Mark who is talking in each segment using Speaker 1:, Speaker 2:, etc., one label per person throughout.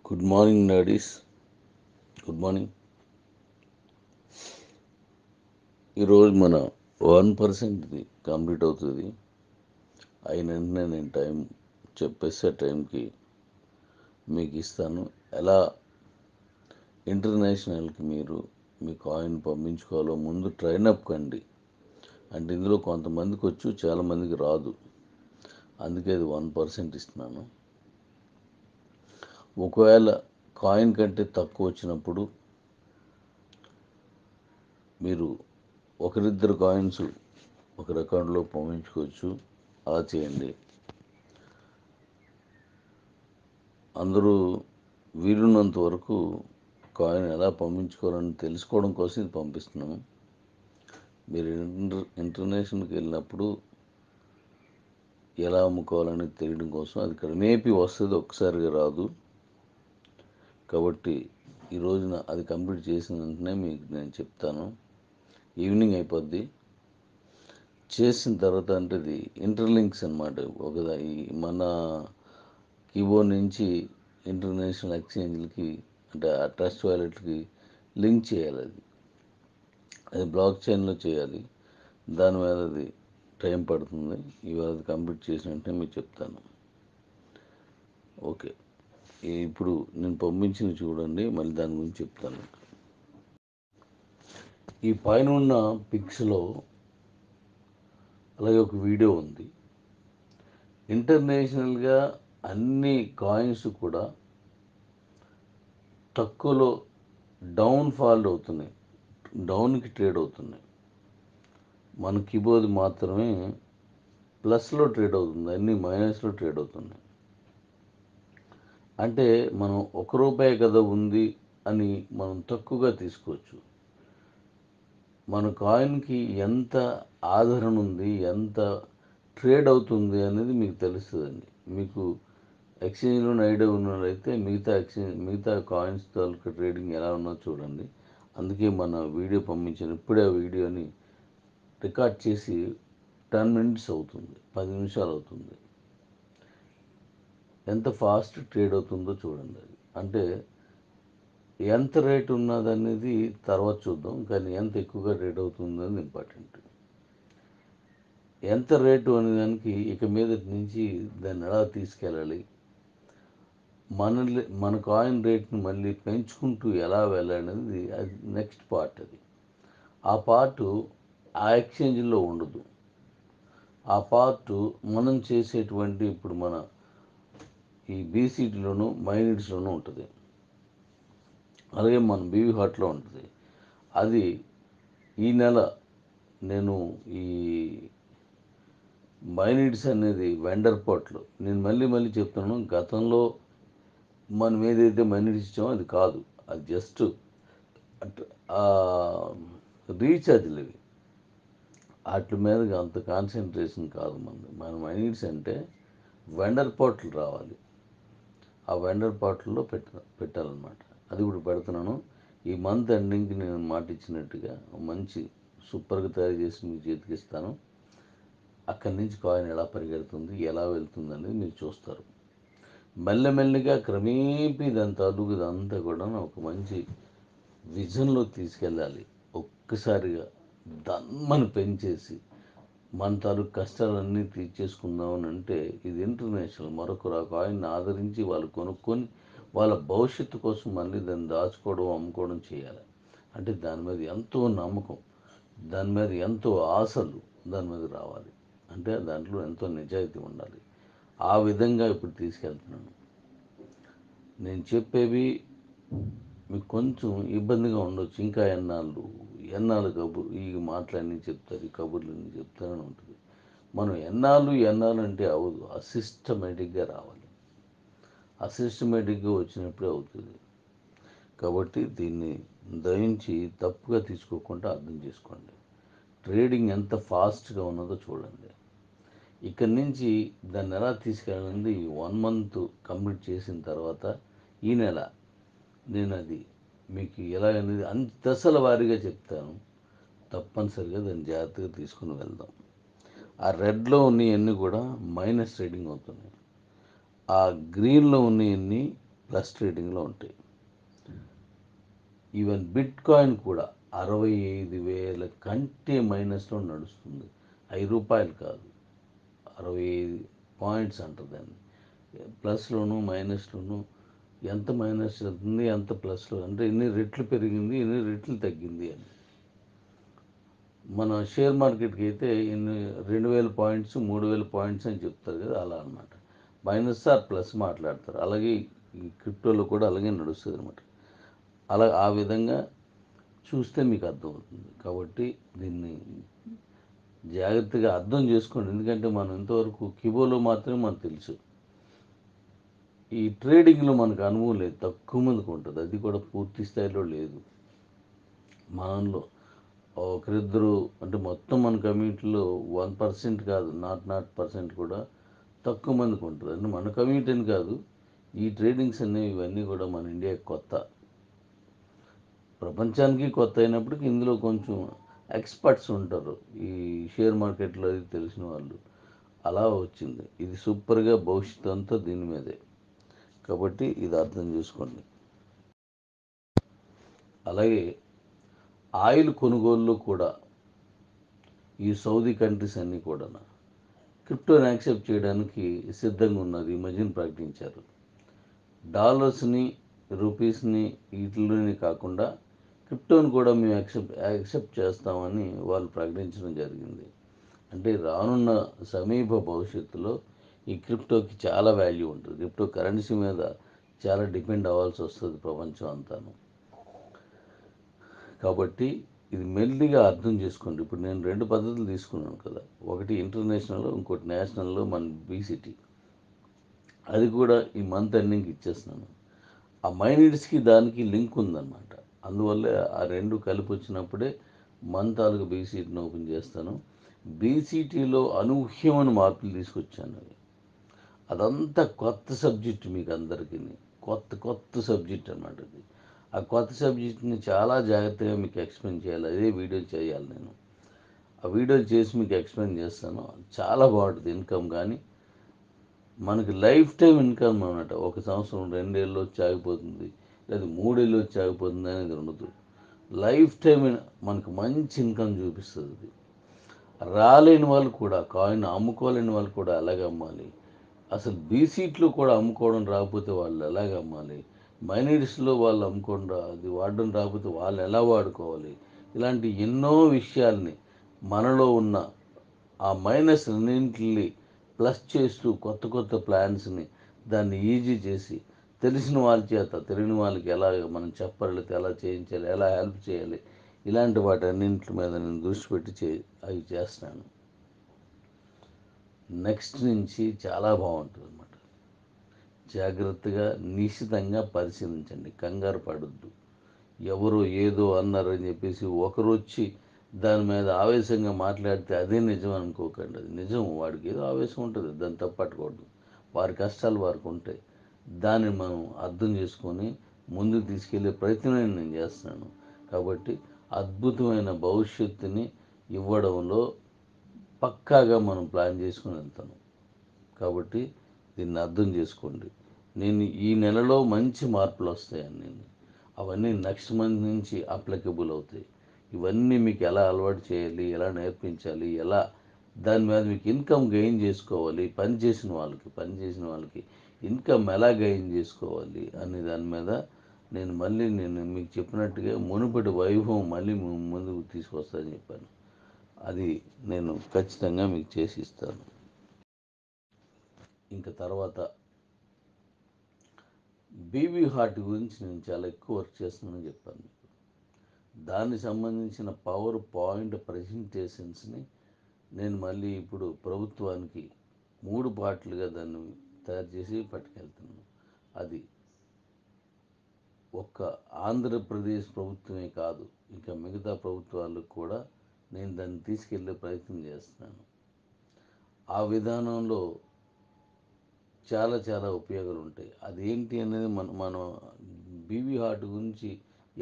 Speaker 1: Good morning daddy's. Good morning. ఈరోజు మన 1%ది complete అవుతుంది. అయిన వెంటనే నేను టైం చెప్పేసే టైంకి మీకు ఇస్తాను. ఎలా ఇంటర్నేషనల్కి మీరు మీ కాయిన్ పంపించుకోవాలో ముందు ట్రైన్ అప్ కండి. అంటే ఇందులో కొంతమందికి వచ్చు, చాలామందికి రాదు. అందుకే అది 1% ఇస్తున్నాను. ఒకవేళ కాయిన్ కంటే తక్కువ వచ్చినప్పుడు మీరు ఒకరిద్దరు కాయిన్స్ ఒక అకౌంట్లో పంపించుకోవచ్చు. అలా చేయండి. అందరూ వీలున్నంత వరకు కాయిన్ ఎలా పంపించుకోవాలని తెలుసుకోవడం కోసం ఇది పంపిస్తున్నాము. మీరు ఇంటర్నేషనల్కి వెళ్ళినప్పుడు ఎలా అమ్ముకోవాలని తెలియడం కోసం అది క్రమేపీ వస్తుంది, ఒక్కసారిగా రాదు. కాబట్టి ఈ రోజున అది కంప్లీట్ చేసిన వెంటనే మీకు నేను చెప్తాను. ఈవినింగ్ అయిపోద్ది. చేసిన తర్వాత అంటే ఇది ఇంటర్లింక్స్ అనమాట. మన కీబోర్డ్ నుంచి ఇంటర్నేషనల్ ఎక్స్చేంజ్లకి అంటే ఆ ట్రస్ట్ వాలెట్కి లింక్ చేయాలి. అది బ్లాక్ చైన్లో చేయాలి. దాని మీద అది టైం పడుతుంది. ఇవాళ అది కంప్లీట్ చేసిన వెంటనే మీకు చెప్తాను. ఓకే, ఇప్పుడు నేను పంపించిన చూడండి, మళ్ళీ దాని గురించి చెప్తాను. ఈ పైన ఉన్న పిక్స్లో అలాగే ఒక వీడియో ఉంది. ఇంటర్నేషనల్గా అన్ని కాయిన్స్ కూడా తక్కువలో డౌన్ ఫాల్ అవుతున్నాయి, డౌన్కి ట్రేడ్ అవుతున్నాయి. మన కీబోర్డ్ మాత్రమే ప్లస్లో ట్రేడ్ అవుతుంది, అన్నీ మైనస్లో ట్రేడ్ అవుతున్నాయి. అంటే మనం ₹1 కదా ఉంది అని మనం తక్కువగా తీసుకోవచ్చు. మన కాయిన్కి ఎంత ఆదరణ ఉంది, ఎంత ట్రేడ్ అవుతుంది అనేది మీకు తెలుస్తుందండి. మీకు ఎక్స్చేంజ్లో ఐడియా ఉన్నట్లయితే మిగతా కాయిన్స్ తాలూకా ట్రేడింగ్ ఎలా ఉన్నదో చూడండి. అందుకే మన వీడియో పంపించిన ఇప్పుడే ఆ వీడియోని రికార్డ్ చేసి 10 minutes అవుతుంది, 10 నిమిషాలు అవుతుంది. ఎంత ఫాస్ట్ ట్రేడ్ అవుతుందో చూడండి. అది అంటే ఎంత రేట్ ఉన్నదనేది తర్వాత చూద్దాం, కానీ ఎంత ఎక్కువగా ట్రేడ్ అవుతుందనేది ఇంపార్టెంట్. ఎంత రేటు అనే దానికి ఇక మీదటి నుంచి దాన్ని ఎలా తీసుకెళ్ళాలి, మన కాయిన్ రేట్ని మళ్ళీ పెంచుకుంటూ ఎలా వెళ్ళాలనేది అది నెక్స్ట్ పార్ట్. ఆ పార్టు ఆ ఎక్స్చేంజ్లో ఉండదు. ఆ పార్టు మనం చేసేటువంటి ఇప్పుడు మన ఈ బీసీటీలోను మైనిట్స్లోనూ ఉంటుంది. అలాగే మన బీవీ హాట్లో ఉంటుంది. అది ఈ నెల నేను ఈ మైనిట్స్ అనేది వెండర్ పోర్టల్ నేను మళ్ళీ చెప్తున్నాను. గతంలో మనం ఏదైతే మైనిట్స్ ఇచ్చామో అది కాదు, అది జస్ట్ రీఛార్జ్లు ఇవి. వాటి మీద అంత కాన్సన్ట్రేషన్ కాదు. మన మైనిట్స్ అంటే వెండర్ పోర్టల్ రావాలి. ఆ వెండర్ పోర్టల్లో పెట్టాలన్నమాట. అది కూడా పెడుతున్నాను. ఈ మంత్ ఎండింగ్కి నేను మాట ఇచ్చినట్టుగా మంచి సూపర్గా తయారు చేసి మీ చేతికి ఇస్తాను. అక్కడి నుంచి కాయిన్ ఎలా పరిగెడుతుంది, ఎలా వెళ్తుంది అనేది మీరు చూస్తారు. మెల్లమెల్లిగా క్రమేపీ దాని తాలూకు ఇదంతా కూడా ఒక మంచి విజన్లో తీసుకెళ్ళాలి. ఒక్కసారిగా దమ్మని పెంచేసి మన తాలూకు కష్టాలన్నీ తీర్చేసుకుందామని అంటే ఇది ఇంటర్నేషనల్. మరొకరు ఆ కాయిన్ ఆదరించి వాళ్ళు కొనుక్కొని వాళ్ళ భవిష్యత్తు కోసం మళ్ళీ దాన్ని దాచుకోవడం, అమ్ముకోవడం చేయాలి. అంటే దాని మీద ఎంతో నమ్మకం, దాని మీద ఎంతో ఆశలు దాని మీద రావాలి. అంటే దాంట్లో ఎంతో నిజాయితీ ఉండాలి. ఆ విధంగా ఇప్పుడు తీసుకెళ్తున్నాను. నేను చెప్పేవి మీకు కొంచెం ఇబ్బందిగా ఉండొచ్చు. ఇంకా ఎన్నాళ్ళు కబుర్లు ఈ మాటలన్నీ చెప్తారు, ఈ కబుర్లన్నీ చెప్తారని ఉంటుంది. మనం ఎన్నాళ్ళు అంటే అవ్వదు. అసిస్టమేటిక్గా రావాలి. అసిస్టమేటిక్గా వచ్చినప్పుడే అవుతుంది. కాబట్టి దీన్ని దయించి తప్పుగా తీసుకోకుండా అర్థం చేసుకోండి. ట్రేడింగ్ ఎంత ఫాస్ట్గా ఉన్నదో చూడండి. ఇక్కడి నుంచి దాన్ని ఎలా తీసుకెళ్ళాలంటే ఈ 1 month కంప్లీట్ చేసిన తర్వాత ఈ నెల నేను అది మీకు ఎలా అనేది దశల వారీగా చెప్తాను. తప్పనిసరిగా దాన్ని జాగ్రత్తగా తీసుకుని వెళ్దాం. ఆ రెడ్లో ఉన్నవన్నీ కూడా మైనస్ ట్రేడింగ్ అవుతున్నాయి. ఆ గ్రీన్లో ఉన్నవన్నీ ప్లస్ ట్రేడింగ్లో ఉంటాయి. ఈవెన్ బిట్ కాయిన్ కూడా 65,000 కంటే మైనస్లో నడుస్తుంది. రూపాయలు కాదు, 65 పాయింట్స్ అంటారు దాన్ని. ప్లస్లోను మైనస్లోను ఎంత మైనస్ వెళ్తుంది, ఎంత ప్లస్లో, అంటే ఎన్ని రెట్లు పెరిగింది, ఎన్ని రెట్లు తగ్గింది అని. మన షేర్ మార్కెట్కి అయితే ఇన్ని 2,000 పాయింట్స్, 3,000 పాయింట్స్ అని చెప్తారు కదా, అలా అనమాట. మైనస్ ఆర్ ప్లస్ మాట్లాడతారు. అలాగే ఈ క్రిప్టోలో కూడా అలాగే నడుస్తుంది అనమాట. అలా ఆ విధంగా చూస్తే మీకు అర్థమవుతుంది. కాబట్టి దీన్ని జాగ్రత్తగా అర్థం చేసుకోండి. ఎందుకంటే మనం ఇంతవరకు కిబోలో మాత్రమే మనకు తెలుసు. ఈ ట్రేడింగ్లో మనకు అనుభవం లేదు, తక్కువ మందికి ఉంటుంది. అది కూడా పూర్తి స్థాయిలో లేదు మనలో. ఒకరిద్దరు, అంటే మొత్తం మన కమ్యూనిటీలో 1% కాదు, నాట్ పర్సెంట్ కూడా తక్కువ మందికి ఉంటుంది. అంటే మన కమ్యూనిటీ అని కాదు, ఈ ట్రేడింగ్స్ అనేవి ఇవన్నీ కూడా మన ఇండియాకి కొత్త, ప్రపంచానికి కొత్త అయినప్పటికీ ఇందులో కొంచెం ఎక్స్పర్ట్స్ ఉంటారు ఈ షేర్ మార్కెట్లో, అది తెలిసిన వాళ్ళు. అలా వచ్చింది. ఇది సూపర్గా భవిష్యత్తు అంతా దీని మీదే. కాబట్టి ఇది అర్థం చేసుకోండి. అలాగే ఆయిల్ కొనుగోళ్ళు కూడా ఈ సౌదీ కంట్రీస్ అన్నీ కూడా క్రిప్టోని యాక్సెప్ట్ చేయడానికి సిద్ధంగా ఉన్నారు. ఈ మధ్యన ప్రకటించారు. డాలర్స్ని, రూపీస్ని, వీటిలోని కాకుండా క్రిప్టోని కూడా మేము యాక్సెప్ట్ చేస్తామని వాళ్ళు ప్రకటించడం జరిగింది. అంటే రానున్న సమీప భవిష్యత్తులో ఈ క్రిప్టోకి చాలా వాల్యూ ఉంటుంది. క్రిప్టో కరెన్సీ మీద చాలా డిపెండ్ అవ్వాల్సి వస్తుంది ప్రపంచం అంతాను. కాబట్టి ఇది మెల్లిగా అర్థం చేసుకోండి. ఇప్పుడు నేను 2 పద్ధతులు తీసుకున్నాను కదా, ఒకటి ఇంటర్నేషనల్, ఇంకోటి నేషనల్లో మన బీసీటీ. అది కూడా ఈ మంత్ ఎండింగ్కి ఇచ్చేస్తున్నాను. ఆ మైనిడ్స్కి దానికి లింక్ ఉందన్నమాట. అందువల్ల ఆ రెండు కలిపి వచ్చినప్పుడే మంత్ తాలూకు బీసీటీని ఓపెన్ చేస్తాను. బీసీటీలో అనూహ్యమైన మార్పులు తీసుకొచ్చాను. అదంతా కొత్త సబ్జెక్ట్ మీకు అందరికీ, కొత్త కొత్త సబ్జెక్ట్ అన్నమాట అది. ఆ కొత్త సబ్జెక్ట్ని చాలా జాగ్రత్తగా మీకు ఎక్స్ప్లెయిన్ చేయాలి. అదే వీడియోలు చేయాలి నేను. ఆ వీడియోలు చేసి మీకు ఎక్స్ప్లెయిన్ చేస్తాను. చాలా బాగుంటుంది. ఇన్కమ్ కానీ మనకి లైఫ్ టైం ఇన్కమ్ అన్నమాట. ఒక సంవత్సరం, 2 ఏళ్ళు వచ్చి ఆగిపోతుంది, లేదా 3 ఏళ్ళు వచ్చి ఆగిపోతుంది అనేది ఉండదు. లైఫ్ టైం మనకు మంచి ఇన్కమ్ చూపిస్తుంది అది. రాలేని వాళ్ళు కూడా, కాయిన్ అమ్ముకోలేని వాళ్ళు కూడా ఎలాగ అమ్మాలి, అసలు బీసీట్లో కూడా అమ్ముకోవడం రాకపోతే వాళ్ళు ఎలాగ అమ్మాలి, మైనీడ్స్లో వాళ్ళు అమ్ముకోవడం అది వాడడం రాకపోతే వాళ్ళు ఎలా వాడుకోవాలి, ఇలాంటి ఎన్నో విషయాల్ని మనలో ఉన్న ఆ మైనస్ అన్నింటిని ప్లస్ చేస్తూ కొత్త కొత్త ప్లాన్స్ని దాన్ని ఈజీ చేసి తెలిసిన వాళ్ళ చేత తెలియని వాళ్ళకి ఎలా మనం చెప్పాలి, ఎలా చేయించాలి, ఎలా హెల్ప్ చేయాలి, ఇలాంటి వాటి అన్నింటి మీద నేను దృష్టి పెట్టి అవి చేస్తాను. నెక్స్ట్ నుంచి చాలా బాగుంటుంది అన్నమాట. జాగ్రత్తగా నిశితంగా పరిశీలించండి, కంగారు పడొద్దు. ఎవరో ఏదో అన్నారని చెప్పేసి ఒకరు వచ్చి దాని మీద ఆవేశంగా మాట్లాడితే అదే నిజం అనుకోకండి. అది నిజం, వాడికి ఏదో ఆవేశం ఉంటుంది, దాన్ని తప్పట్టుకోవద్దు. వారి కష్టాలు వారికి ఉంటాయి. దాన్ని మనం అర్థం చేసుకొని ముందుకు తీసుకెళ్లే ప్రయత్నం నేను చేస్తున్నాను. కాబట్టి అద్భుతమైన భవిష్యత్తుని ఇవ్వడంలో పక్కాగా మనం ప్లాన్ చేసుకుని వెళ్తాను. కాబట్టి దీన్ని అర్థం చేసుకోండి. నేను ఈ నెలలో మంచి మార్పులు వస్తాయని, నేను అవన్నీ నెక్స్ట్ మంత్ నుంచి అప్లికబుల్ అవుతాయి. ఇవన్నీ మీకు ఎలా అలవాటు చేయాలి, ఎలా నేర్పించాలి, ఎలా దాని మీద మీకు ఇన్కమ్ గెయిన్ చేసుకోవాలి, పని చేసిన వాళ్ళకి ఇన్కమ్ ఎలా గెయిన్ చేసుకోవాలి అనే దాని మీద నేను మీకు చెప్పినట్టుగా మునుపటి వైభవం మళ్ళీ ముందుకు తీసుకొస్తానని చెప్పాను. అది నేను ఖచ్చితంగా మీకు చేసి ఇస్తాను. ఇంకా తర్వాత బీబీ హార్ట్ గురించి నేను చాలా ఎక్కువ వర్క్ చేస్తున్నానని చెప్పాను మీకు. దానికి సంబంధించిన పవర్ పాయింట్ ప్రజెంటేషన్స్ని నేను మళ్ళీ ఇప్పుడు ప్రభుత్వానికి 3 పార్ట్లుగా దాన్ని తయారు చేసి పట్టుకెళ్తున్నాను. అది ఒక్క ఆంధ్రప్రదేశ్ ప్రభుత్వమే కాదు, ఇంకా మిగతా ప్రభుత్వాలకు కూడా నేను దాన్ని తీసుకెళ్లే ప్రయత్నం చేస్తున్నాను. ఆ విధానంలో చాలా చాలా ఉపయోగాలు ఉంటాయి. అదేంటి అనేది మనం బీవీ హార్ట్ గురించి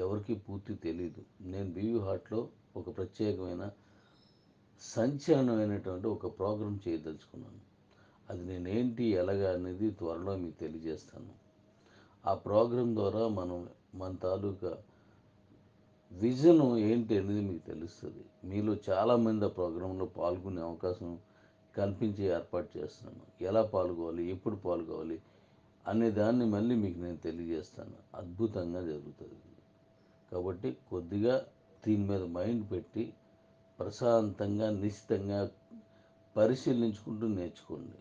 Speaker 1: ఎవరికి పూర్తి తెలియదు. నేను బీవీ హార్ట్లో ఒక ప్రత్యేకమైన సంచలనమైనటువంటి ఒక ప్రోగ్రాం చేయదలుచుకున్నాను. అది నేనేంటి ఎలాగా అనేది త్వరలో మీకు తెలియజేస్తాను. ఆ ప్రోగ్రాం ద్వారా మనం మన తాలూకా విజన్ ఏంటి అనేది మీకు తెలుస్తుంది. మీలో చాలామంది ఆ ప్రోగ్రాంలో పాల్గొనే అవకాశం కల్పించి ఏర్పాటు చేస్తున్నాను. ఎలా పాల్గొవాలి, ఎప్పుడు పాల్గొవాలి అనే దాన్ని మళ్ళీ మీకు నేను తెలియజేస్తాను. అద్భుతంగా జరుగుతుంది. కాబట్టి కొద్దిగా దీని మీద మైండ్ పెట్టి ప్రశాంతంగా నిశ్చితంగా పరిశీలించుకుంటూ నేర్చుకోండి.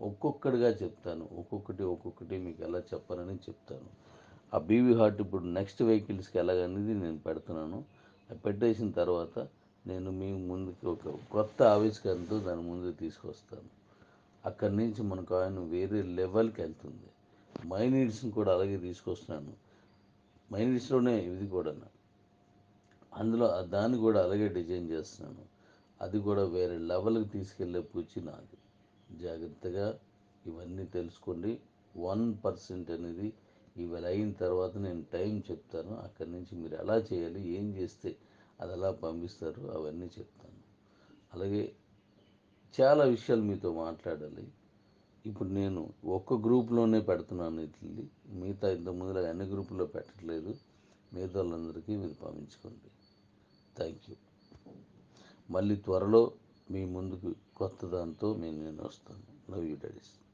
Speaker 1: ఒక్కొక్కటిగా చెప్తాను, ఒక్కొక్కటి మీకు ఎలా చెప్పాలని చెప్తాను. ఆ బీవీ హార్ట్ ఇప్పుడు నెక్స్ట్ వెహికల్స్కి ఎలాగనేది నేను పెడుతున్నాను. అది పెట్టేసిన తర్వాత నేను మీ ముందుకి ఒక కొత్త ఆవిష్కరణతో దాని ముందుకు తీసుకొస్తాను. అక్కడి నుంచి మన కాయిన్ వేరే లెవెల్కి వెళ్తుంది. మైనీడ్స్ని కూడా అలాగే తీసుకొస్తున్నాను. మైనీడ్స్లోనే ఇది కూడా అందులో దాన్ని కూడా అలాగే డిజైన్ చేస్తున్నాను. అది కూడా వేరే లెవెల్కి తీసుకెళ్ళే పూచి నాది. జాగ్రత్తగా ఇవన్నీ తెలుసుకోండి. 1% అనేది ఇవి అయిన తర్వాత నేను టైం చెప్తాను. అక్కడి నుంచి మీరు ఎలా చేయాలి, ఏం చేస్తే అది ఎలా పంపిస్తారు అవన్నీ చెప్తాను. అలాగే చాలా విషయాలు మీతో మాట్లాడాలి. ఇప్పుడు నేను ఒక్క గ్రూప్లోనే పెడుతున్నాను ఇది. మిగతా ఇంత ముందులాగా అన్ని గ్రూపుల్లో పెట్టట్లేదు. మిగతా వాళ్ళందరికీ మీరు పంపించుకోండి. Thank you. మళ్ళీ త్వరలో మీ ముందుకు కొత్త దాంతో నేను వస్తాను. Love you daddy's.